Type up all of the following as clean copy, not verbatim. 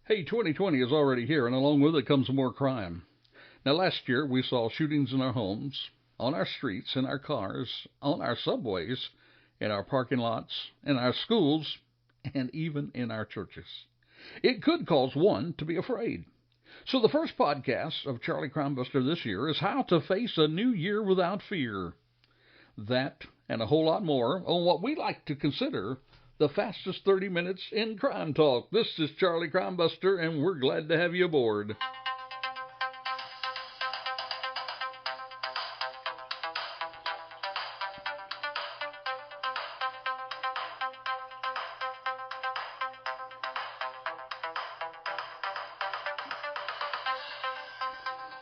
Hey, 2020 is already here, and along with it comes more crime. Now, last year we saw shootings in our homes, on our streets, in our cars, on our subways, in our parking lots, in our schools, and even in our churches. It could cause one to be afraid. So the first podcast of Charlie Crimebuster this year is how to face a new year without fear. That and a whole lot more on what we like to consider the fastest 30 minutes in crime talk. This is Charlie Crimebuster, and we're glad to have you aboard.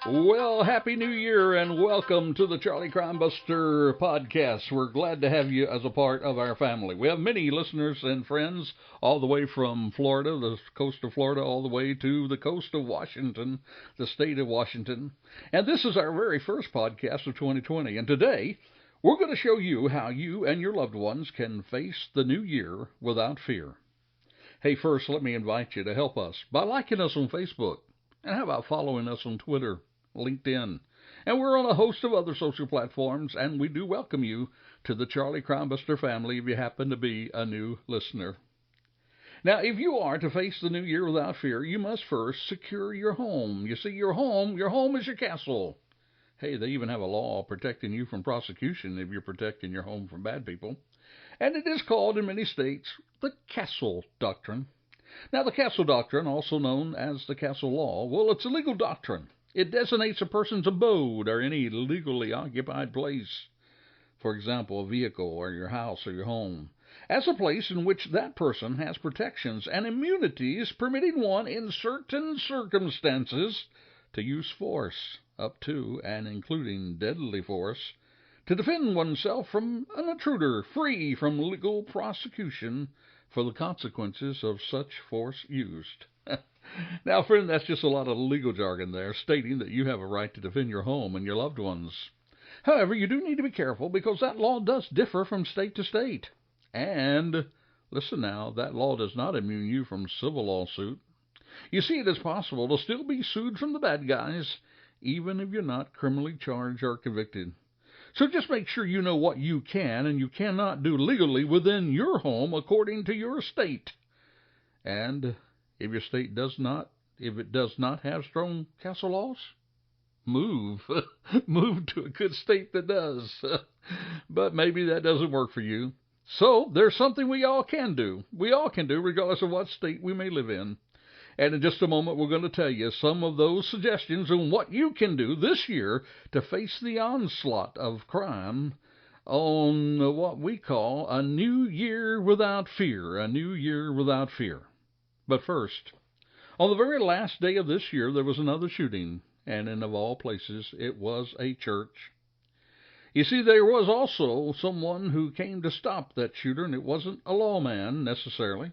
Well, Happy New Year and welcome to the Charlie Crimebuster podcast. We're glad to have you as a part of our family. We have many listeners and friends all the way from Florida, the coast of Florida, all the way to the coast of Washington, the state of Washington. And this is our very first podcast of 2020. And today, we're going to show you how you and your loved ones can face the new year without fear. Hey, first, let me invite you to help us by liking us on Facebook. And how about following us on Twitter, LinkedIn, and we're on a host of other social platforms, and we do welcome you to the Charlie Crimebuster family if you happen to be a new listener. Now, if you are to face the new year without fear, you must first secure your home. You see, your home is your castle. Hey, they even have a law protecting you from prosecution if you're protecting your home from bad people. And it is called in many states the Castle Doctrine. Now, the Castle Doctrine, also known as the Castle Law, well, it's a legal doctrine. It designates a person's abode or any legally occupied place, for example, a vehicle or your house or your home, as a place in which that person has protections and immunities permitting one in certain circumstances to use force, up to and including deadly force, to defend oneself from an intruder, free from legal prosecution for the consequences of such force used. Now, friend, that's just a lot of legal jargon there, stating that you have a right to defend your home and your loved ones. However, you do need to be careful because that law does differ from state to state. And, listen now, that law does not immune you from civil lawsuit. You see, it is possible to still be sued from the bad guys, even if you're not criminally charged or convicted. So just make sure you know what you can and you cannot do legally within your home according to your state. And if your state does not have strong castle laws, move. Move to a good state that does. But maybe that doesn't work for you. So there's something we all can do. We all can do regardless of what state we may live in. And in just a moment, we're going to tell you some of those suggestions on what you can do this year to face the onslaught of crime on what we call a new year without fear, a new year without fear. But first, on the very last day of this year, there was another shooting, and in of all places, it was a church. You see, there was also someone who came to stop that shooter, and it wasn't a lawman necessarily.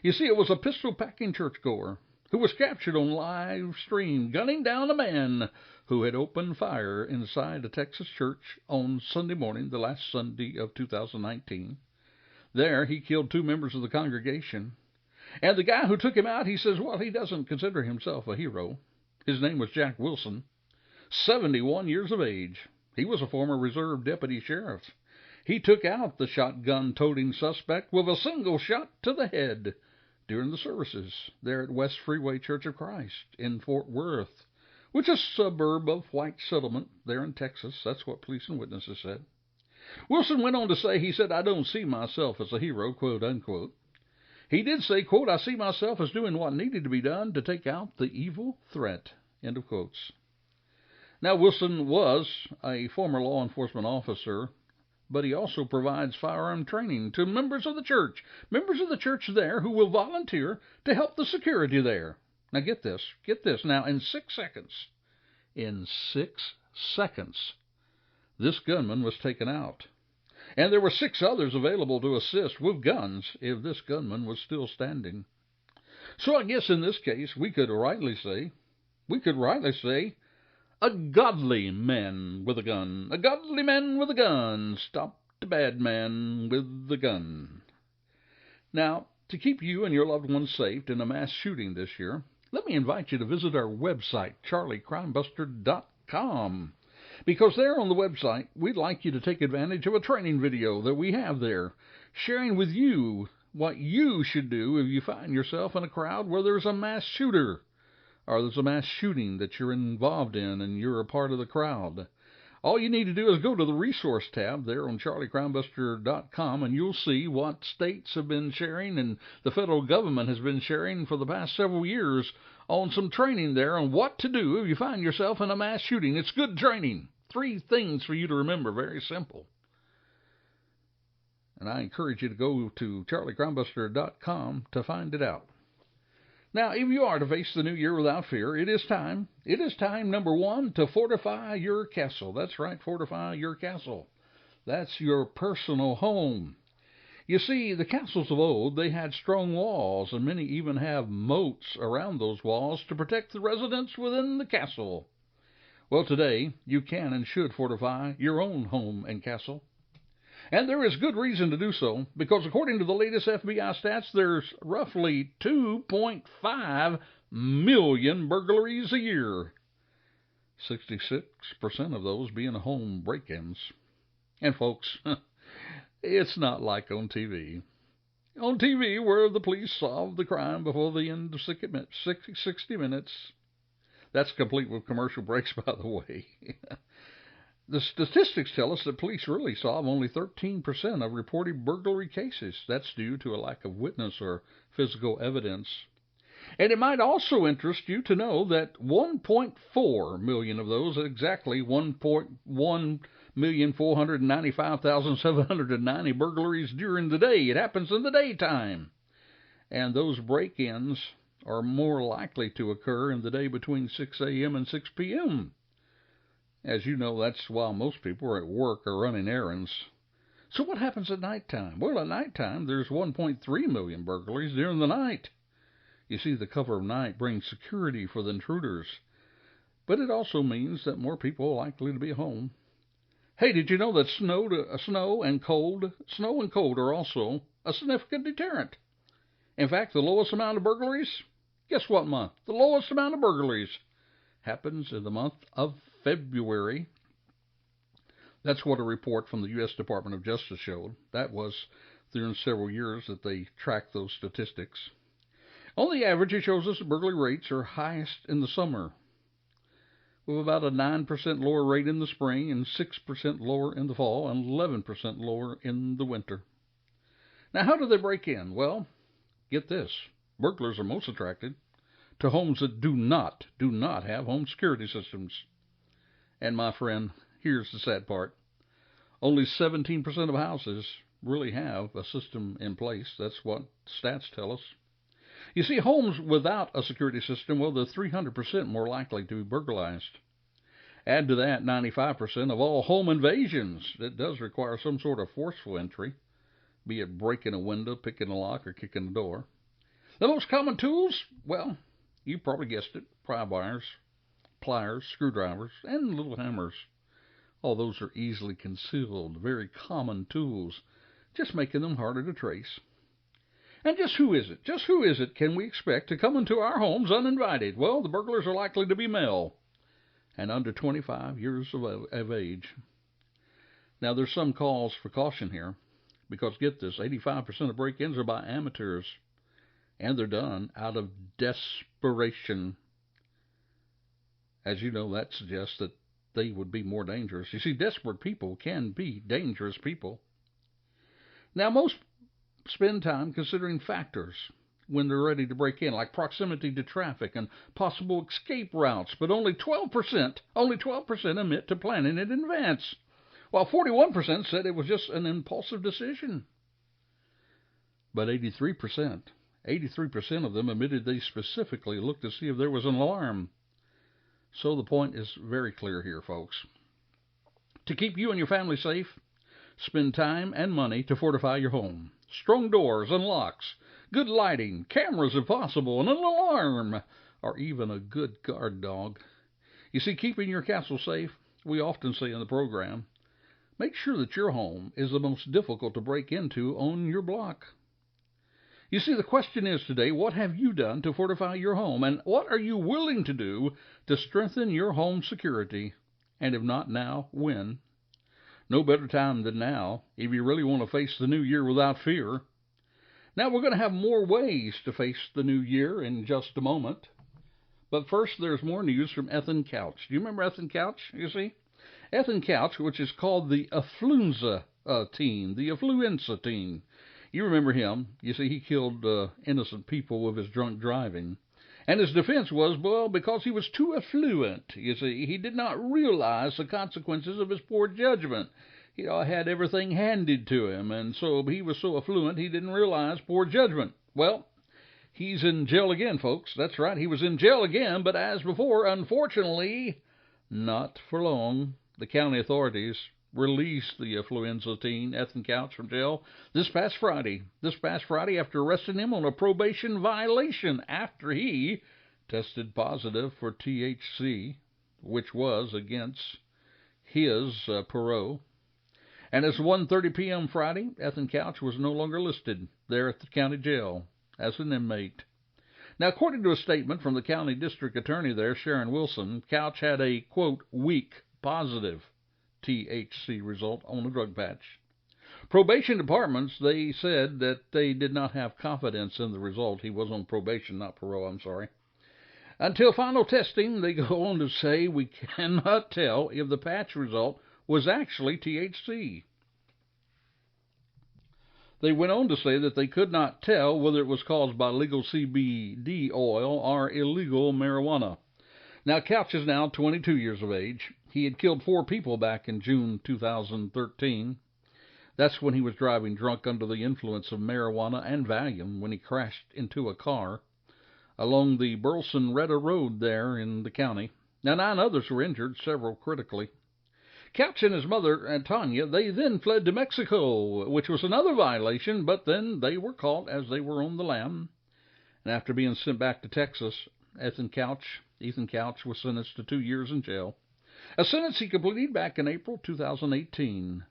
You see, it was a pistol-packing churchgoer who was captured on live stream, gunning down a man who had opened fire inside a Texas church on Sunday morning, the last Sunday of 2019. There, he killed 2 members of the congregation. And the guy who took him out, he says, well, he doesn't consider himself a hero. His name was Jack Wilson, 71 years of age. He was a former reserve deputy sheriff. He took out the shotgun-toting suspect with a single shot to the head during the services there at West Freeway Church of Christ in Fort Worth, which is a suburb of White Settlement there in Texas. That's what police and witnesses said. Wilson went on to say, he said, I don't see myself as a hero, quote unquote. He did say, quote, I see myself as doing what needed to be done to take out the evil threat, end of quotes. Now, Wilson was a former law enforcement officer, but he also provides firearm training to members of the church there who will volunteer to help the security there. Now, get this. Now, in 6 seconds, this gunman was taken out. And there were 6 others available to assist with guns if this gunman was still standing. So I guess in this case we could rightly say, a godly man with a gun. A godly man with a gun. Stop the bad man with the gun. Now, To keep you and your loved ones safe in a mass shooting this year, let me invite you to visit our website, charliecrimebuster.com. Because there on the website, we'd like you to take advantage of a training video that we have there, sharing with you what you should do if you find yourself in a crowd where there's a mass shooter, or there's a mass shooting that you're involved in and you're a part of the crowd. All you need to do is go to the resource tab there on charliecrimebuster.com, and you'll see what states have been sharing and the federal government has been sharing for the past several years on some training there on what to do if you find yourself in a mass shooting. It's good training. 3 things for you to remember, very simple. And I encourage you to go to charliecrimebuster.com to find it out. Now, if you are to face the new year without fear, it is time. It is time, number 1, to fortify your castle. That's right, fortify your castle. That's your personal home. You see, the castles of old, they had strong walls, and many even have moats around those walls to protect the residents within the castle. Well, today, you can and should fortify your own home and castle. And there is good reason to do so, because according to the latest FBI stats, there's roughly 2.5 million burglaries a year. 66% of those being home break-ins. And folks, it's not like on TV. On TV, where the police solve the crime before the end of 60 minutes. That's complete with commercial breaks, by the way. The statistics tell us that police really solve only 13% of reported burglary cases. That's due to a lack of witness or physical evidence. And it might also interest you to know that 1.4 million of those, exactly 1,495,790 burglaries during the day. It happens in the daytime. And those break-ins are more likely to occur in the day between 6 a.m. and 6 p.m. As you know, that's while most people are at work or running errands. So what happens at nighttime? Well, at nighttime, there's 1.3 million burglaries during the night. You see, the cover of night brings security for the intruders. But it also means that more people are likely to be home. Hey, did you know that snow and cold are also a significant deterrent? In fact, the lowest amount of burglaries, guess what month? The lowest amount of burglaries happens in the month of February. That's what a report from the U.S. Department of Justice showed. That was during several years that they tracked those statistics. On the average, it shows us that burglary rates are highest in the summer, with about a 9% lower rate in the spring and 6% lower in the fall and 11% lower in the winter. Now, how do they break in? Well, get this. Burglars are most attracted to homes that do not have home security systems. And my friend, here's the sad part. Only 17% of houses really have a system in place. That's what stats tell us. You see, homes without a security system, well, they're 300% more likely to be burglarized. Add to that 95% of all home invasions. It does require some sort of forceful entry, be it breaking a window, picking a lock, or kicking the door. The most common tools, well, you probably guessed it, pry bars, pliers, screwdrivers, and little hammers. All those are easily concealed, very common tools, just making them harder to trace. And just who is it can we expect to come into our homes uninvited? Well, the burglars are likely to be male and under 25 years of age. Now, there's some cause for caution here, because get this, 85% of break-ins are by amateurs, and they're done out of desperation. As you know, that suggests that they would be more dangerous. You see, desperate people can be dangerous people. Now, most spend time considering factors when they're ready to break in, like proximity to traffic and possible escape routes, but only 12% admit to planning it in advance, while 41% said it was just an impulsive decision. But 83% of them admitted they specifically looked to see if there was an alarm. So the point is very clear here, folks. To keep you and your family safe, spend time and money to fortify your home. Strong doors and locks, good lighting, cameras if possible, and an alarm, or even a good guard dog. You see, keeping your castle safe, we often say in the program, make sure that your home is the most difficult to break into on your block. You see, the question is today, what have you done to fortify your home, and what are you willing to do to strengthen your home security? And if not now, when? No better time than now if you really want to face the new year without fear. Now, we're going to have more ways to face the new year in just a moment. But first, there's more news from Ethan Couch. Do you remember Ethan Couch, you see? Ethan Couch, which is called the Affluenza teen. You remember him. You see, he killed innocent people with his drunk driving. And his defense was, well, because he was too affluent. You see, he did not realize the consequences of his poor judgment. He had everything handed to him, and so he was so affluent he didn't realize poor judgment. Well, he's in jail again, folks. That's right, he was in jail again, but as before, unfortunately, not for long. The county authorities released the affluenza teen, Ethan Couch, from jail this past Friday after arresting him on a probation violation after he tested positive for THC, which was against his parole. And as 1:30 p.m. Friday, Ethan Couch was no longer listed there at the county jail as an inmate. Now, according to a statement from the county district attorney there, Sharon Wilson, Couch had a, quote, weak positive THC result on a drug patch. Probation departments, they said that they did not have confidence in the result. He was on probation, not parole, I'm sorry. Until final testing, they go on to say we cannot tell if the patch result was actually THC. They went on to say that they could not tell whether it was caused by legal CBD oil or illegal marijuana. Now, Couch is now 22 years of age. He had killed 4 people back in June 2013. That's when he was driving drunk under the influence of marijuana and Valium when he crashed into a car along the Burleson-Retta Road there in the county. Now, 9 others were injured, several critically. Couch and his mother, Tanya, they then fled to Mexico, which was another violation, but then they were caught as they were on the lam. And after being sent back to Texas, Ethan Couch was sentenced to 2 years in jail, a sentence he completed back in April 2018.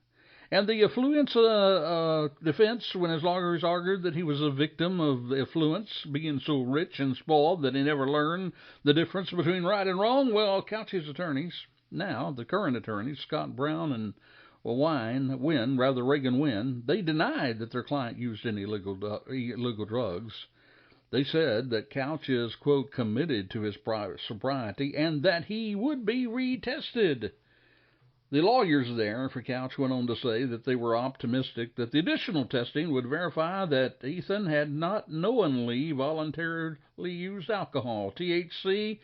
And the affluenza defense, when his lawyers argued that he was a victim of the affluence, being so rich and spoiled that he never learned the difference between right and wrong, well, Couch's attorneys, now the current attorneys, Scott Brown and Reagan Wynn, they denied that their client used any illegal drugs. They said that Couch is, quote, committed to his sobriety and that he would be retested. The lawyers there for Couch went on to say that they were optimistic that the additional testing would verify that Ethan had not knowingly, voluntarily used alcohol, THC,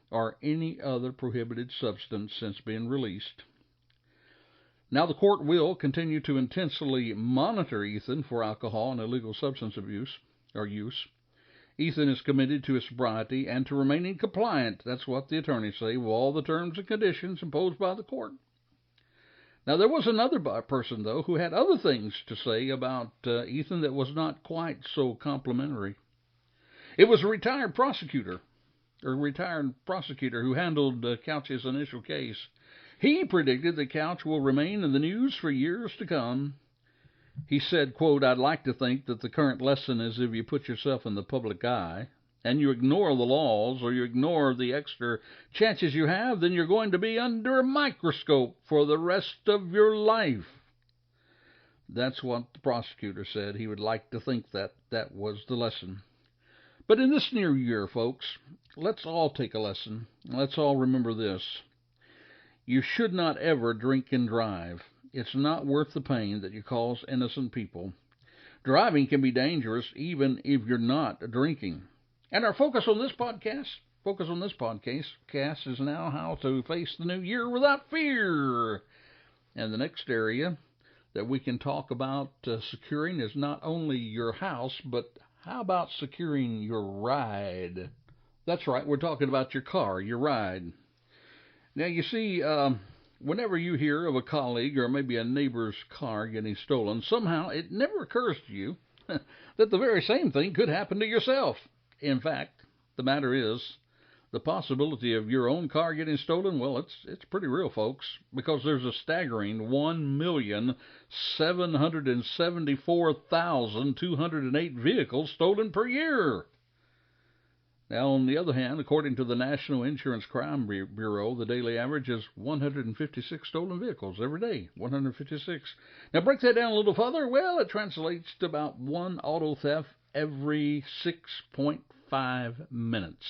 or any other prohibited substance since being released. Now the court will continue to intensely monitor Ethan for alcohol and illegal substance abuse or use. Ethan is committed to his sobriety and to remaining compliant, that's what the attorneys say, with all the terms and conditions imposed by the court. Now, there was another person, though, who had other things to say about Ethan that was not quite so complimentary. It was a retired prosecutor who handled Couch's initial case. He predicted that Couch will remain in the news for years to come. He said, quote, I'd like to think that the current lesson is if you put yourself in the public eye and you ignore the laws or you ignore the extra chances you have, then you're going to be under a microscope for the rest of your life. That's what the prosecutor said. He would like to think that that was the lesson. But in this new year, folks, let's all take a lesson. Let's all remember this. You should not ever drink and drive. It's not worth the pain that you cause innocent people. Driving can be dangerous even if you're not drinking. And our focus on this podcast is now how to face the new year without fear. And the next area that we can talk about securing is not only your house, but how about securing your ride? That's right, we're talking about your car, your ride. Now, you see, whenever you hear of a colleague or maybe a neighbor's car getting stolen, somehow it never occurs to you that the very same thing could happen to yourself. In fact, the matter is The possibility of your own car getting stolen, well, it's pretty real, folks, because there's a staggering 1,774,208 vehicles stolen per year. Now, on the other hand, according to the National Insurance Crime Bureau, the daily average is 156 stolen vehicles every day. 156. Now, break that down a little further. Well, it translates to about one auto theft every 6.5 minutes.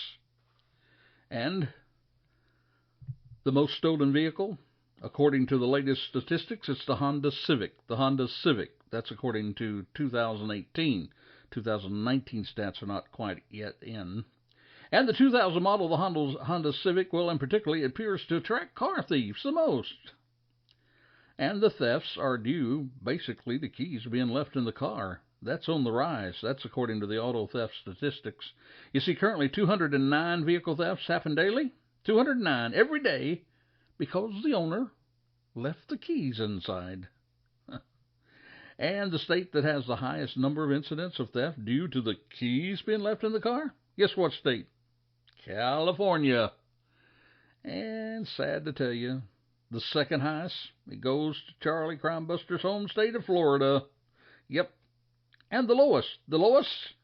And the most stolen vehicle, according to the latest statistics, it's the Honda Civic. The Honda Civic. That's according to 2018. 2019 stats are not quite yet in. And the 2000 model, the Honda Civic, well, in particular, appears to attract car thieves the most. And the thefts are due, basically, to keys being left in the car. That's on the rise. That's according to the auto theft statistics. You see, currently 209 vehicle thefts happen daily. 209 every day because the owner left the keys inside. And the state that has the highest number of incidents of theft due to the keys being left in the car? Guess what state? California. And sad to tell you, the second highest, it goes to Charlie Crimebuster's home state of Florida. Yep. And the lowest,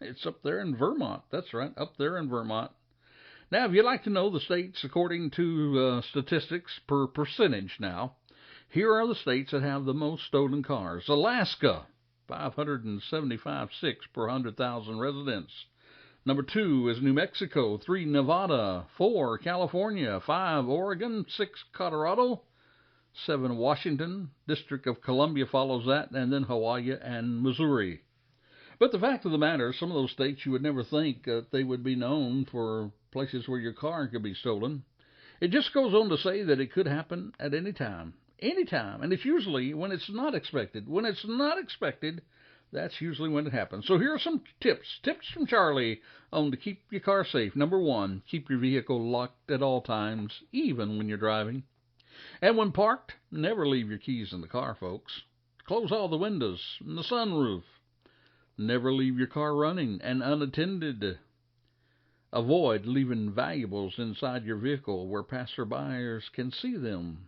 it's up there in Vermont. That's right, up there in Vermont. Now, if you'd like to know the states according to statistics per percentage now, here are the states that have the most stolen cars. Alaska, 575.6 per 100,000 residents. Number 2 is New Mexico, 3 Nevada, 4 California, 5 Oregon, 6 Colorado, 7 Washington, District of Columbia follows that, and then Hawaii and Missouri. But the fact of the matter, some of those states you would never think they would be known for places where your car could be stolen. It just goes on to say that it could happen at any time. And it's usually when it's not expected. When it's not expected, that's usually when it happens. So here are some tips from Charlie on to keep your car safe. Number 1, keep your vehicle locked at all times, even when you're driving. And when parked, never leave your keys in the car, folks. Close all the windows and the sunroof. Never leave your car running and unattended. Avoid leaving valuables inside your vehicle where passerbyers can see them.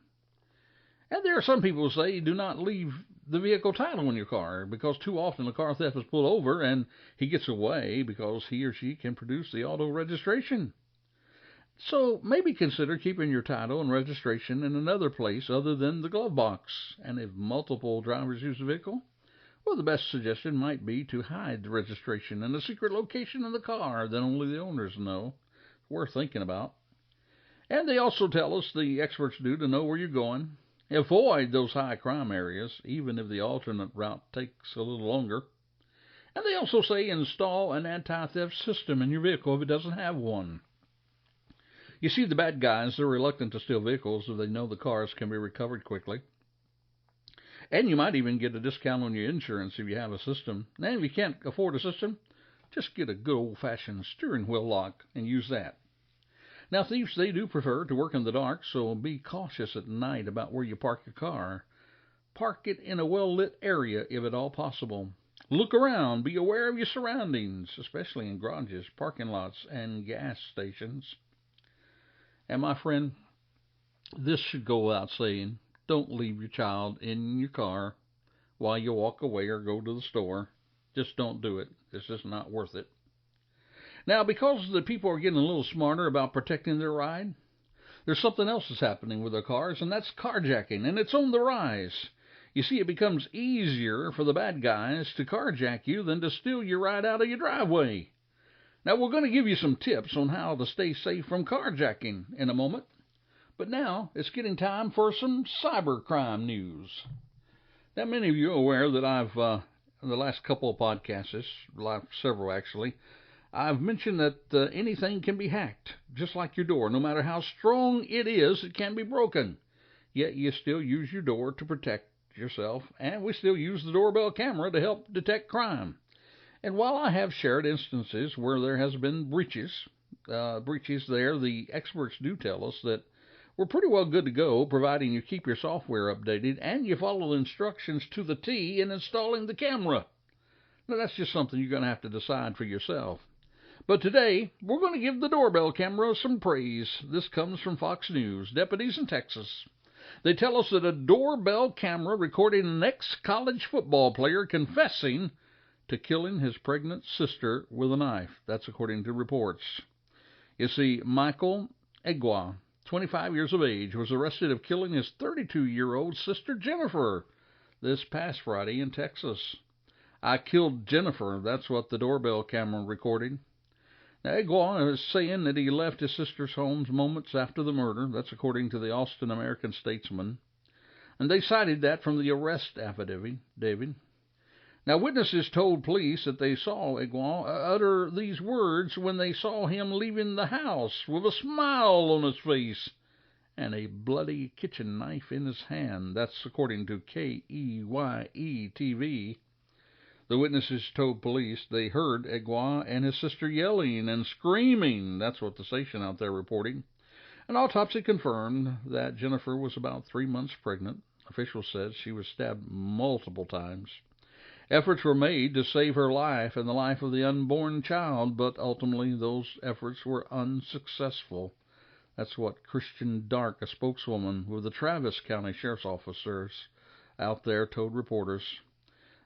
And there are some people who say do not leave the vehicle title in your car, because too often the car theft is pulled over and he gets away because he or she can produce the auto registration. So maybe consider keeping your title and registration in another place other than the glove box. And if multiple drivers use the vehicle, well, the best suggestion might be to hide the registration in a secret location in the car that only the owners know. Worth thinking about. And they also tell us, the experts do, to know where you're going. Avoid those high crime areas, even if the alternate route takes a little longer. And they also say install an anti-theft system in your vehicle if it doesn't have one. You see, the bad guys, they're reluctant to steal vehicles if they know the cars can be recovered quickly. And you might even get a discount on your insurance if you have a system. And if you can't afford a system, just get a good old-fashioned steering wheel lock and use that. Now, thieves, they do prefer to work in the dark, so be cautious at night about where you park your car. Park it in a well-lit area if at all possible. Look around. Be aware of your surroundings, especially in garages, parking lots, and gas stations. And my friend, this should go without saying. Don't leave your child in your car while you walk away or go to the store. Just don't do it. It's just not worth it. Now, because the people are getting a little smarter about protecting their ride, there's something else that's happening with their cars, and that's carjacking, and it's on the rise. You see, it becomes easier for the bad guys to carjack you than to steal your ride out of your driveway. Now, we're going to give you some tips on how to stay safe from carjacking in a moment. But now, it's getting time for some cybercrime news. Now, many of you are aware that I've, in the last couple of podcasts, several actually, I've mentioned that anything can be hacked, just like your door. No matter how strong it is, it can be broken. Yet you still use your door to protect yourself, and we still use the doorbell camera to help detect crime. And while I have shared instances where there has been breaches there, the experts do tell us that we're pretty well good to go, providing you keep your software updated and you follow the instructions to the T in installing the camera. Now, that's just something you're going to have to decide for yourself. But today, we're going to give the doorbell camera some praise. This comes from Fox News. Deputies in Texas, they tell us that a doorbell camera recorded an ex-college football player confessing to killing his pregnant sister with a knife. That's according to reports. You see, Michael Egwa, 25 years of age, was arrested of killing his 32-year-old sister Jennifer this past Friday in Texas. I killed Jennifer, that's what the doorbell camera recorded. Now, Egwa is saying that he left his sister's home moments after the murder. That's according to the Austin American-Statesman. And they cited that from the arrest affidavit, David. Now, witnesses told police that they saw Egwa utter these words when they saw him leaving the house with a smile on his face and a bloody kitchen knife in his hand. That's according to KEYE-TV. The witnesses told police they heard Egwa and his sister yelling and screaming. That's what the station out there reporting. An autopsy confirmed that Jennifer was about 3 months pregnant. Officials said she was stabbed multiple times. Efforts were made to save her life and the life of the unborn child, but ultimately those efforts were unsuccessful. That's what Christian Dark, a spokeswoman with the Travis County Sheriff's Officers out there, told reporters.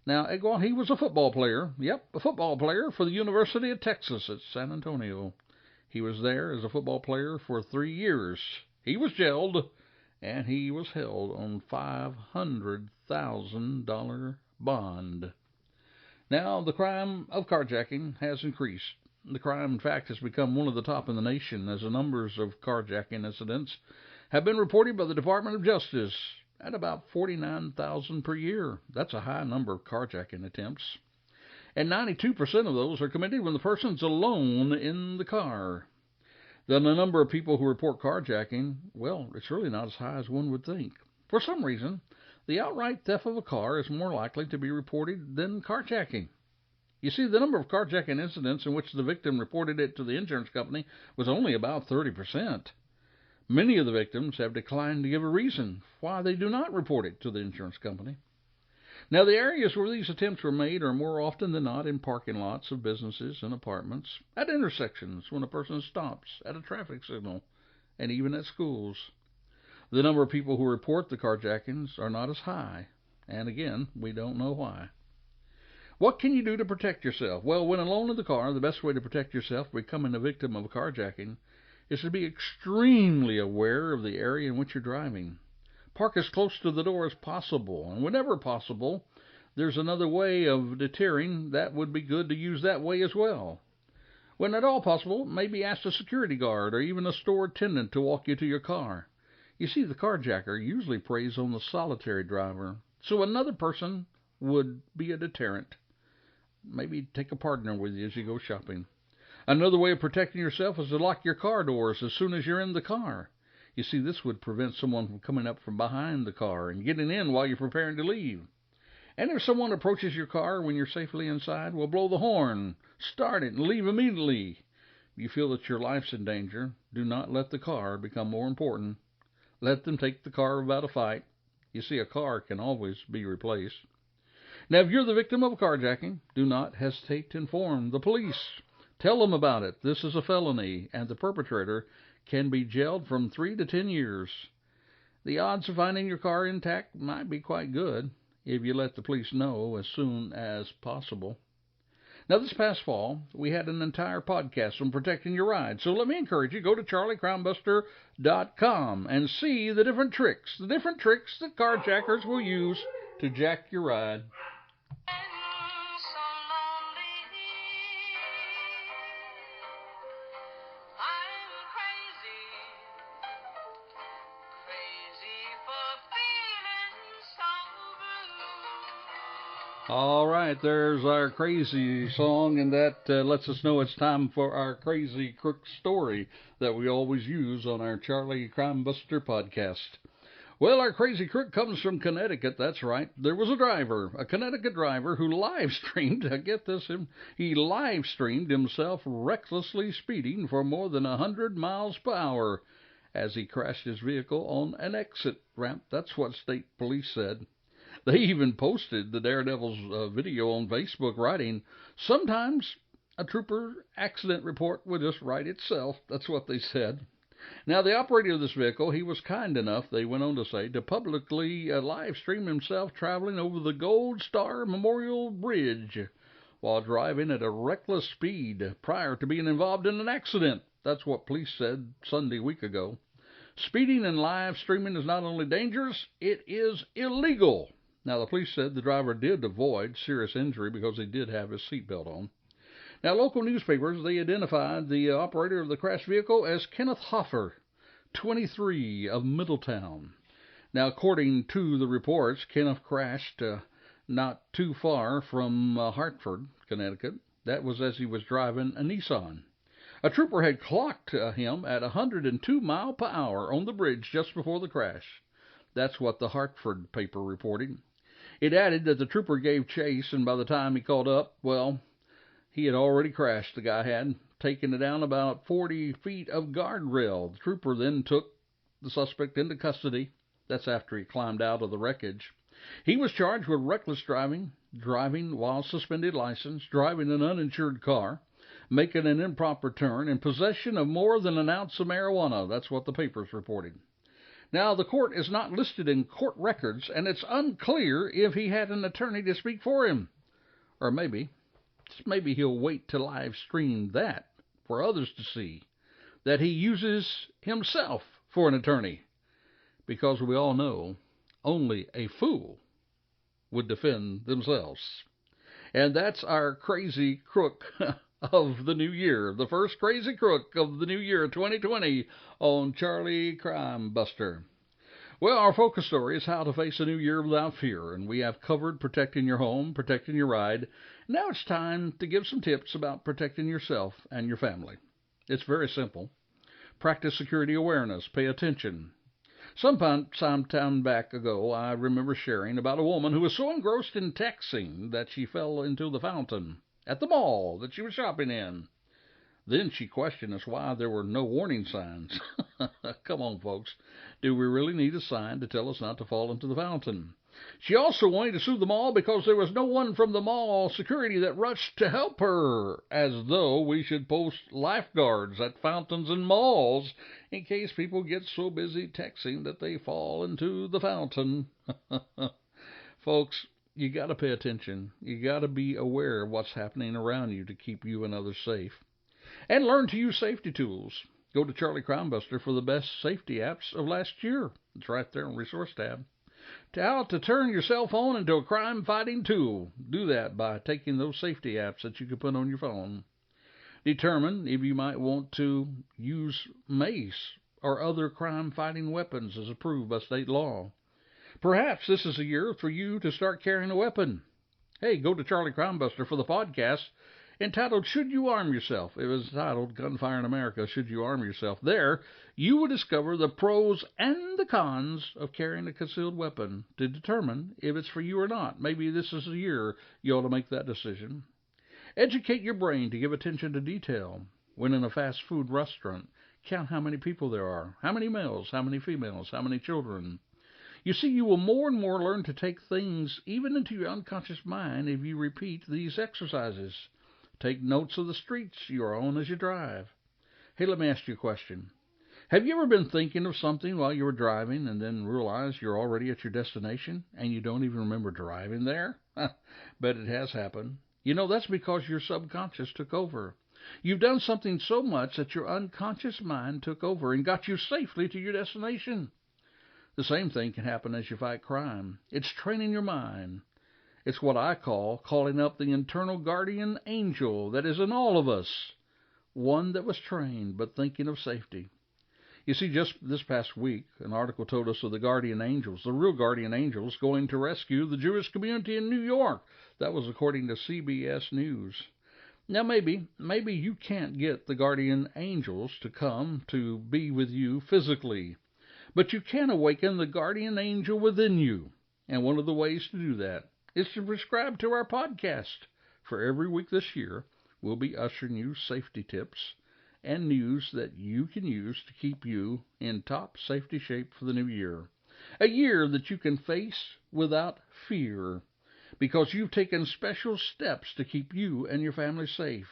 Now, Egwa, he was a football player. Yep, a football player for the University of Texas at San Antonio. He was there as a football player for 3 years. He was jailed, and he was held on $500,000 bond. Now, the crime of carjacking has increased. The crime, in fact, has become one of the top in the nation, as the numbers of carjacking incidents have been reported by the Department of Justice at about 49,000 per year. That's a high number of carjacking attempts. And 92% of those are committed when the person's alone in the car. Then the number of people who report carjacking, well, it's really not as high as one would think. For some reason, the outright theft of a car is more likely to be reported than carjacking. You see, the number of carjacking incidents in which the victim reported it to the insurance company was only about 30%. Many of the victims have declined to give a reason why they do not report it to the insurance company. Now, the areas where these attempts were made are more often than not in parking lots of businesses and apartments, at intersections when a person stops, at a traffic signal, and even at schools. The number of people who report the carjackings are not as high, and again, we don't know why. What can you do to protect yourself? Well, when alone in the car, the best way to protect yourself from becoming a victim of a carjacking is to be extremely aware of the area in which you're driving. Park as close to the door as possible, and whenever possible, there's another way of deterring that would be good to use that way as well. When at all possible, maybe ask a security guard or even a store attendant to walk you to your car. You see, the carjacker usually preys on the solitary driver, so another person would be a deterrent. Maybe take a partner with you as you go shopping. Another way of protecting yourself is to lock your car doors as soon as you're in the car. You see, this would prevent someone from coming up from behind the car and getting in while you're preparing to leave. And if someone approaches your car when you're safely inside, well, blow the horn, start it, and leave immediately. If you feel that your life's in danger, do not let the car become more important. Let them take the car without a fight. You see, a car can always be replaced. Now, if you're the victim of a carjacking, do not hesitate to inform the police. Tell them about it. This is a felony, and the perpetrator can be jailed from 3 to 10 years. The odds of finding your car intact might be quite good if you let the police know as soon as possible. Now, this past fall, we had an entire podcast on protecting your ride. So let me encourage you, go to charliecrimebuster.com and see the different tricks that carjackers will use to jack your ride. All right, there's our crazy song, and that lets us know it's time for our crazy crook story that we always use on our Charlie Crimebuster podcast. Well, our crazy crook comes from Connecticut, that's right. There was a Connecticut driver who live-streamed, get this, he live-streamed himself recklessly speeding for more than 100 miles per hour as he crashed his vehicle on an exit ramp. That's what state police said. They even posted the Daredevil's video on Facebook, writing, "Sometimes A trooper accident report would just write itself. That's what they said. Now, the operator of this vehicle, he was kind enough, they went on to say, to publicly live stream himself traveling over the Gold Star Memorial Bridge while driving at a reckless speed prior to being involved in an accident. That's what police said Sunday week ago. Speeding and live streaming is not only dangerous, it is illegal. Now, the police said the driver did avoid serious injury because he did have his seatbelt on. Now, local newspapers, they identified the operator of the crashed vehicle as Kenneth Hoffer, 23, of Middletown. Now, according to the reports, Kenneth crashed not too far from Hartford, Connecticut. That was as he was driving a Nissan. A trooper had clocked him at 102 miles per hour on the bridge just before the crash. That's what the Hartford paper reported. It added that the trooper gave chase, and by the time he caught up, well, he had already crashed. The guy had taken it down about 40 feet of guardrail. The trooper then took the suspect into custody. That's after he climbed out of the wreckage. He was charged with reckless driving, driving while suspended license, driving an uninsured car, making an improper turn, and possession of more than an ounce of marijuana. That's what the papers reported. Now, the court is not listed in court records, and it's unclear if he had an attorney to speak for him. Or maybe he'll wait to live stream that for others to see, that he uses himself for an attorney. Because we all know only a fool would defend themselves. And that's our crazy crook of the new year, the first crazy crook of the new year, 2020, on Charlie Crimebuster. Well, our focus story is how to face a new year without fear, and we have covered protecting your home, protecting your ride. Now it's time to give some tips about protecting yourself and your family. It's very simple. Practice security awareness. Pay attention. Some time back ago, I remember sharing about a woman who was so engrossed in texting that she fell into the fountain at the mall that she was shopping in. Then she questioned us why there were no warning signs. Come on, folks. Do we really need a sign to tell us not to fall into the fountain? She also wanted to sue the mall because there was no one from the mall security that rushed to help her, as though we should post lifeguards at fountains and malls in case people get so busy texting that they fall into the fountain. Folks, you got to pay attention. You got to be aware of what's happening around you to keep you and others safe. And learn to use safety tools. Go to Charlie Crimebuster for the best safety apps of last year. It's right there in the resource tab. How to turn your cell phone into a crime-fighting tool. Do that by taking those safety apps that you can put on your phone. Determine if you might want to use mace or other crime-fighting weapons as approved by state law. Perhaps this is a year for you to start carrying a weapon. Hey, go to Charlie Crimebuster for the podcast entitled Should You Arm Yourself? It was titled Gunfire in America, Should You Arm Yourself? There, you will discover the pros and the cons of carrying a concealed weapon to determine if it's for you or not. Maybe this is a year you ought to make that decision. Educate your brain to give attention to detail. When in a fast food restaurant, count how many people there are, how many males, how many females, how many children. You see, you will more and more learn to take things even into your unconscious mind if you repeat these exercises. Take notes of the streets you are on as you drive. Hey, let me ask you a question. Have you ever been thinking of something while you were driving and then realized you're already at your destination and you don't even remember driving there? But it has happened. You know, that's because your subconscious took over. You've done something so much that your unconscious mind took over and got you safely to your destination. The same thing can happen as you fight crime. It's training your mind. It's what I call calling up the internal guardian angel that is in all of us, one that was trained but thinking of safety. You see, just this past week, an article told us of the guardian angels, the real guardian angels, going to rescue the Jewish community in New York. That was according to CBS News. Now, maybe you can't get the guardian angels to come to be with you physically, but you can awaken the guardian angel within you. And one of the ways to do that is to subscribe to our podcast. For every week this year, we'll be ushering you safety tips and news that you can use to keep you in top safety shape for the new year. A year that you can face without fear, because you've taken special steps to keep you and your family safe.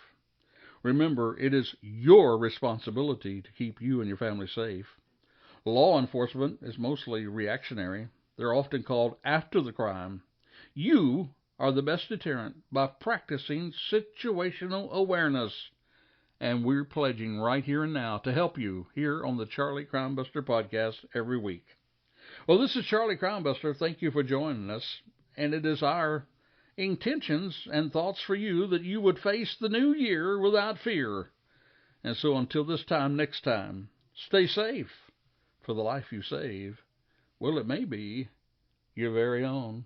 Remember, it is your responsibility to keep you and your family safe. Law enforcement is mostly reactionary. They're often called after the crime. You are the best deterrent by practicing situational awareness. And we're pledging right here and now to help you here on the Charlie Crimebuster podcast every week. Well, this is Charlie Crimebuster. Thank you for joining us. And it is our intentions and thoughts for you that you would face the new year without fear. And so until this time next time, stay safe, for the life you save, well, it may be your very own.